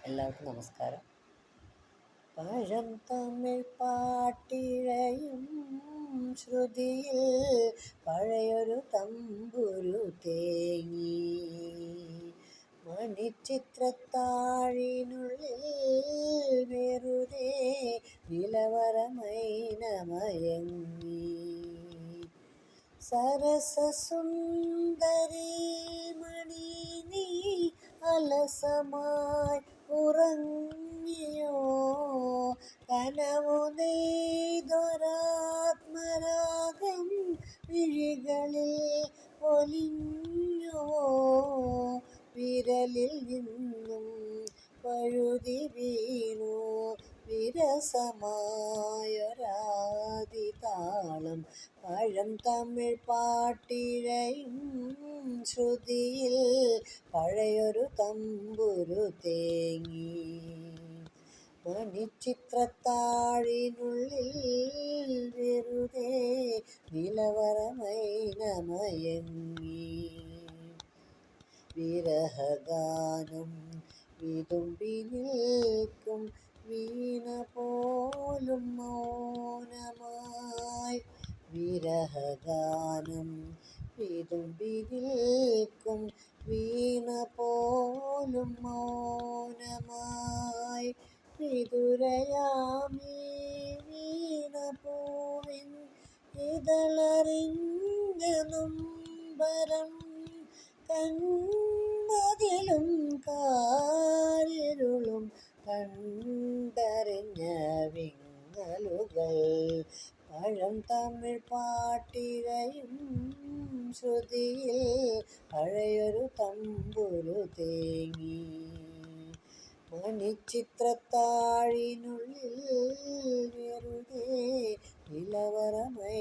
എല്ലാവർക്കും നമസ്കാരം. പഴം തമിഴ് പാട്ടിഴയും ശ്രുതിയിൽ പഴയൊരു തമ്പുരു തേങ്ങി, മണിച്ചിത്രത്താഴിനുള്ളിൽ വെറുതെ നിലവറമൈനമയങ്ങി. സരസസുന്ദരി മണി നീ അലസമായി ഉറങ്ങിയോ? കനവു നെയ്തൊരാത്മരാഗം വിഴികളിൽ പൊലിഞ്ഞുവോ? വിരലിൽ നിന്നും പഴുതി വീണു വിരസമായൊരാദിതാളം. പഴം തമിഴ് പാട്ടിഴയും ശ്രുതിയിൽ പഴയൊരു തമ്പുരു തേങ്ങി, മണിച്ചിത്രത്താഴിനുള്ളിൽ വെറുതെ നിലവറമൈനമയങ്ങി. വിരഹഗാനം വിതുമ്പി നിൽക്കും വീണ പോലും മൗനമായി. വിരഹഗാനം വിതുമ്പി നിൽക്കും വീണ പോലും മൗനമായി. വിതുരയാമീ വീണപൂവിൻ ഇതളറിഞ്ഞ നൊമ്പരം കണ്ണതിലും കാരിരുളും കണ്ടറിഞ്ഞ വിങ്ങലുകൾ. പഴം തമിഴ് പാട്ടിഴയും ശ്രുതിയിൽ പഴയൊരു തമ്പുരു തേങ്ങി, മണിച്ചിത്രത്താഴിനുള്ളിൽ വെറുതെ നിലവറമൈനമയങ്ങി.